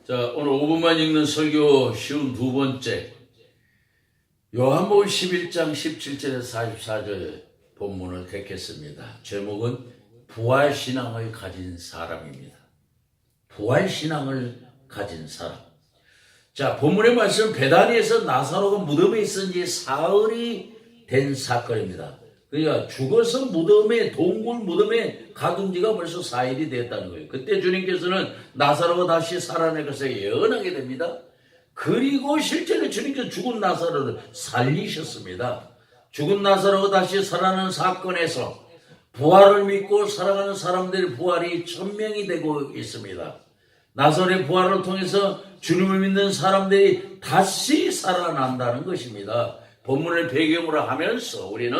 자, 오늘 5분만 읽는 설교 쉬운 두 번째. 요한복음 11장 17절에서 44절 본문을 택했습니다. 제목은 부활신앙을 가진 사람입니다. 부활신앙을 가진 사람. 자, 본문의 말씀, 베다니에서 나사로가 무덤에 있은 지 사흘이 된 사건입니다. 그러니까 죽어서 무덤에, 동굴 무덤에 가둔 지가 벌써 4일이 됐다는 거예요. 그때 주님께서는 나사로가 다시 살아날 것을 예언하게 됩니다. 그리고 실제로 주님께서 죽은 나사로를 살리셨습니다. 죽은 나사로가 다시 살아나는 사건에서 부활을 믿고 살아가는 사람들의 부활이 천명이 되고 있습니다. 나사로의 부활을 통해서 주님을 믿는 사람들이 다시 살아난다는 것입니다. 본문을 배경으로 하면서 우리는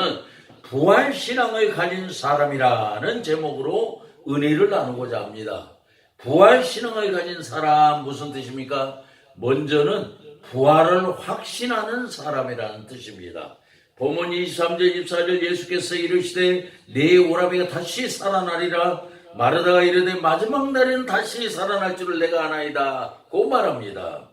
부활신앙을 가진 사람이라는 제목으로 은혜를 나누고자 합니다. 부활신앙을 가진 사람 무슨 뜻입니까? 먼저는 부활을 확신하는 사람이라는 뜻입니다. 본문 23절 24절 예수께서 이르시되 내 오라비가 다시 살아나리라. 마르다가 이르되 마지막 날에는 다시 살아날 줄을 내가 아나이다 고 말합니다.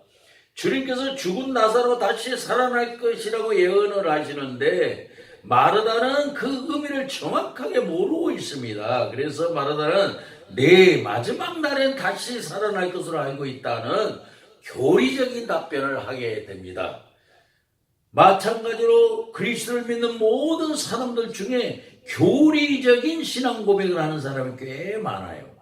주님께서 죽은 나사로 다시 살아날 것이라고 예언을 하시는데 마르다는 그 의미를 정확하게 모르고 있습니다. 그래서 마르다는 내 마지막 날엔 다시 살아날 것으로 알고 있다는 교리적인 답변을 하게 됩니다. 마찬가지로 그리스도를 믿는 모든 사람들 중에 교리적인 신앙 고백을 하는 사람이 꽤 많아요.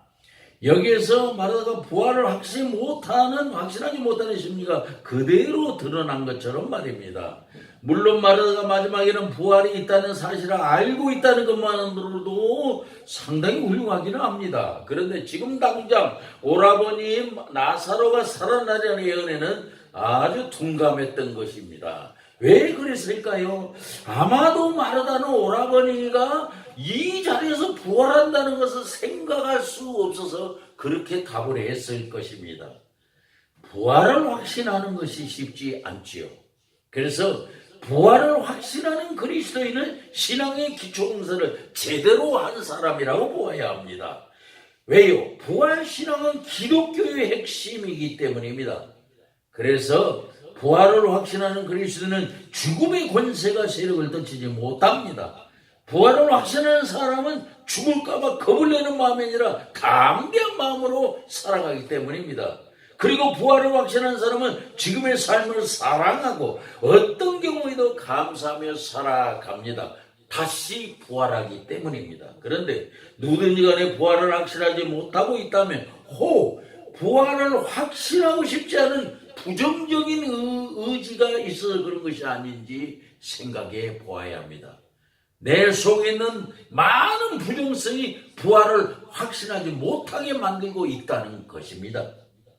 여기에서 마르다가 부활을 확신하지 못하는 심리가 그대로 드러난 것처럼 말입니다. 물론 마르다가 마지막에는 부활이 있다는 사실을 알고 있다는 것만으로도 상당히 훌륭하기는 합니다. 그런데 지금 당장 오라버니 나사로가 살아나려는 예언에는 아주 둔감했던 것입니다. 왜 그랬을까요? 아마도 마르다는 오라버니가 이 자리에서 부활한다는 것을 생각할 수 없어서 그렇게 답을 했을 것입니다. 부활을 확신하는 것이 쉽지 않지요. 그래서 부활을 확신하는 그리스도인은 신앙의 기초공사를 제대로 한 사람이라고 보아야 합니다. 왜요? 부활신앙은 기독교의 핵심이기 때문입니다. 그래서 부활을 확신하는 그리스도는 죽음의 권세가 세력을 떨치지 못합니다. 부활을 확신하는 사람은 죽을까봐 겁을 내는 마음이 아니라 담대한 마음으로 살아가기 때문입니다. 그리고 부활을 확신하는 사람은 지금의 삶을 사랑하고 어떤 경우에도 감사하며 살아갑니다. 다시 부활하기 때문입니다. 그런데 누구든지 간에 부활을 확신하지 못하고 있다면 부활을 확신하고 싶지 않은 부정적인 의지가 있어서 그런 것이 아닌지 생각해 보아야 합니다. 내 속에 있는 많은 부정성이 부활을 확신하지 못하게 만들고 있다는 것입니다.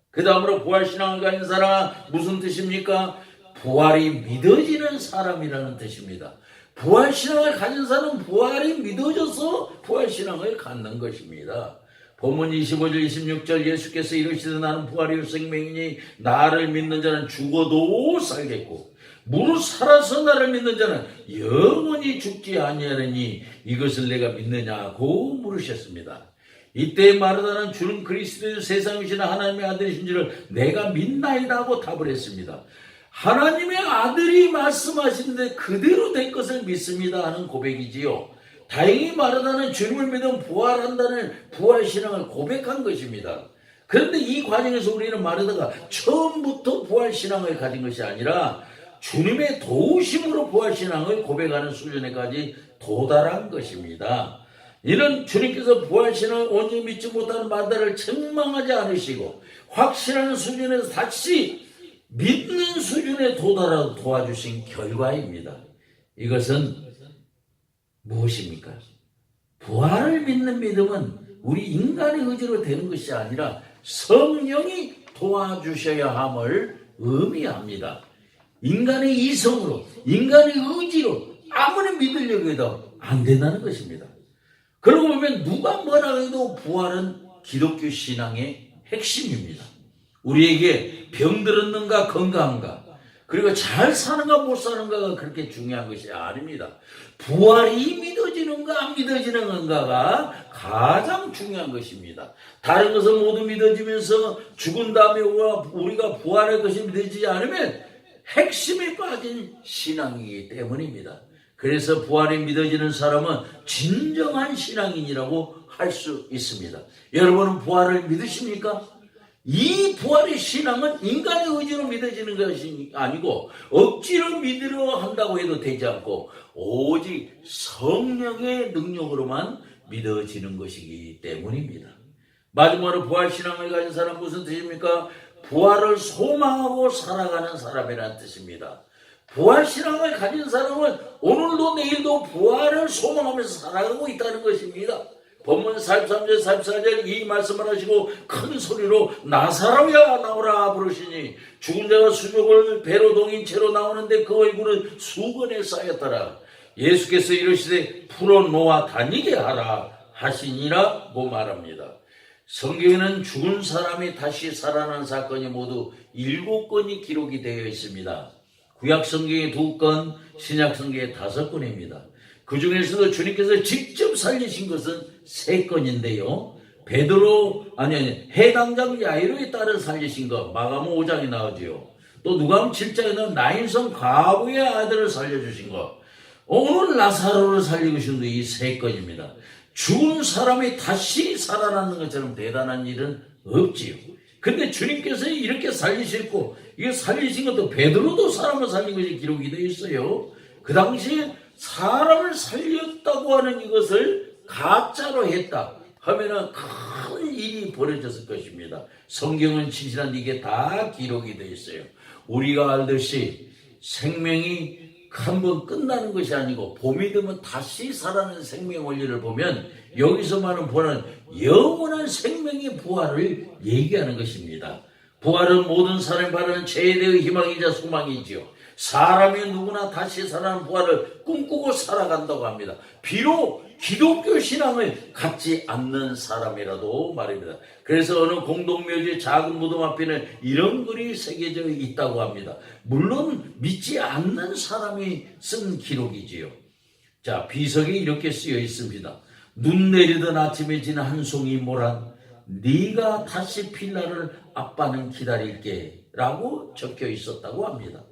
그 다음으로 부활신앙을 가진 사람 무슨 뜻입니까? 부활이 믿어지는 사람이라는 뜻입니다. 부활신앙을 가진 사람은 부활이 믿어져서 부활신앙을 갖는 것입니다. 본문 25절 26절 예수께서 이르시되 나는 부활이요 생명이니 나를 믿는 자는 죽어도 살겠고 무릇 살아서 나를 믿는 자는 영원히 죽지 아니하느니 이것을 내가 믿느냐고 물으셨습니다. 이때 마르다는 주는 그리스도의 세상이신 하나님의 아들이신 줄을 내가 믿나이다 하고 답을 했습니다. 하나님의 아들이 말씀하시는데 그대로 된 것을 믿습니다 하는 고백이지요. 다행히 마르다는 주님을 믿으면 부활한다는 부활신앙을 고백한 것입니다. 그런데 이 과정에서 우리는 마르다가 처음부터 부활신앙을 가진 것이 아니라 주님의 도우심으로 부활신앙을 고백하는 수준에까지 도달한 것입니다. 이는 주님께서 부활신앙을 온전히 믿지 못하는 마르다를 책망하지 않으시고 확신하는 수준에서 다시 믿는 수준에 도달하도록 도와주신 결과입니다. 이것은 무엇입니까? 부활을 믿는 믿음은 우리 인간의 의지로 되는 것이 아니라 성령이 도와주셔야 함을 의미합니다. 인간의 이성으로, 인간의 의지로 아무리 믿으려고 해도 안 된다는 것입니다. 그러고 보면 누가 뭐라 해도 부활은 기독교 신앙의 핵심입니다. 우리에게 병들었는가 건강한가 그리고 잘 사는가 못 사는가가 그렇게 중요한 것이 아닙니다. 부활이 믿어지는 건가 안 믿어지는 건가가 가장 중요한 것입니다. 다른 것은 모두 믿어지면서 죽은 다음에 우리가 부활할 것이 믿어지지 않으면 핵심에 빠진 신앙이기 때문입니다. 그래서 부활이 믿어지는 사람은 진정한 신앙인이라고 할 수 있습니다. 여러분은 부활을 믿으십니까? 이 부활의 신앙은 인간의 의지로 믿어지는 것이 아니고 억지로 믿으려 한다고 해도 되지 않고 오직 성령의 능력으로만 믿어지는 것이기 때문입니다. 마지막으로 부활신앙을 가진 사람은 무슨 뜻입니까? 부활을 소망하고 살아가는 사람이라는 뜻입니다. 부활신앙을 가진 사람은 오늘도 내일도 부활을 소망하면서 살아가고 있다는 것입니다. 본문 43절 44절 이 말씀을 하시고 큰 소리로 나사로야 나오라 부르시니 죽은 자가 수족을 배로 동인 채로 나오는데 그 얼굴은 수건에 쌓였더라. 예수께서 이르시되 풀어놓아 다니게 하라 하시니라고 말합니다. 성경에는 죽은 사람이 다시 살아난 사건이 모두 7건이 기록이 되어 있습니다. 구약 성경에 2건, 신약 성경에 5건입니다. 그 중에서도 주님께서 직접 살리신 것은 3건인데요. 해당장 야이로에 따라 살리신 것, 마가복음 5장에 나오지요. 또 누가복음 7장에는 나인성 과부의 아들을 살려주신 것, 오늘 나사로를 살리고 싶은 이 3건입니다. 죽은 사람이 다시 살아나는 것처럼 대단한 일은 없지요. 근데 주님께서 이렇게 살리셨고, 이게 살리신 것도 베드로도 사람을 살린 것이 기록이 되어 있어요. 그 당시에 사람을 살렸다고 하는 이것을 가짜로 했다 하면은 큰 일이 벌어졌을 것입니다. 성경은 진실한 이게 다 기록이 되어 있어요. 우리가 알듯이 생명이 한번 끝나는 것이 아니고 봄이 되면 다시 살아나는 생명 원리를 보면 여기서 말하는 부활은 영원한 생명의 부활을 얘기하는 것입니다. 부활은 모든 사람이 바라는 최대의 희망이자 소망이지요. 사람이 누구나 다시 살아나는 부활을 꿈꾸고 살아간다고 합니다. 비록 기독교 신앙을 갖지 않는 사람이라도 말입니다. 그래서 어느 공동묘지 작은 무덤 앞에는 이런 글이 새겨져 있다고 합니다. 물론 믿지 않는 사람이 쓴 기록이지요. 자, 비석이 이렇게 쓰여 있습니다. 눈 내리던 아침에 지는 한 송이 모란 네가 다시 필 날을 아빠는 기다릴게 라고 적혀 있었다고 합니다.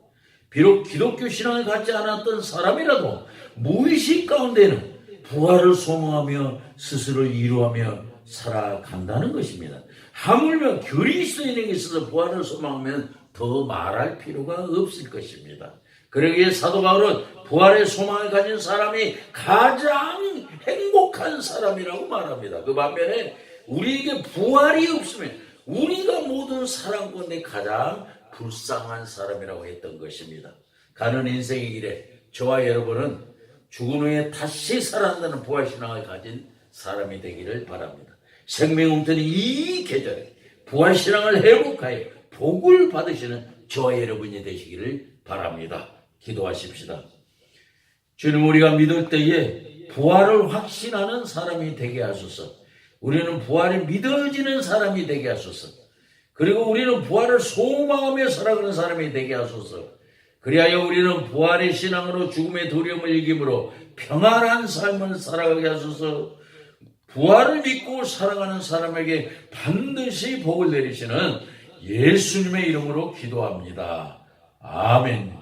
비록 기독교 신앙을 갖지 않았던 사람이라도 무의식 가운데는 부활을 소망하며 스스로를 위로하며 살아간다는 것입니다. 하물며 그리스도인에게 있어서 부활을 소망하면 더 말할 필요가 없을 것입니다. 그러기에 사도 바울은 부활의 소망을 가진 사람이 가장 행복한 사람이라고 말합니다. 그 반면에 우리에게 부활이 없으면 우리가 모든 사람 가운데 가장 불쌍한 사람이라고 했던 것입니다. 가는 인생의 길에 저와 여러분은 죽은 후에 다시 살아난다는 부활신앙을 가진 사람이 되기를 바랍니다. 생명 웅터는 이 계절에 부활신앙을 회복하여 복을 받으시는 저와 여러분이 되시기를 바랍니다. 기도하십시다. 주님, 우리가 믿을 때에 부활을 확신하는 사람이 되게 하소서. 우리는 부활이 믿어지는 사람이 되게 하소서. 그리고 우리는 부활을 소망하며 살아가는 사람이 되게 하소서. 그리하여 우리는 부활의 신앙으로 죽음의 두려움을 이김으로 평안한 삶을 살아가게 하소서. 부활을 믿고 살아가는 사람에게 반드시 복을 내리시는 예수님의 이름으로 기도합니다. 아멘.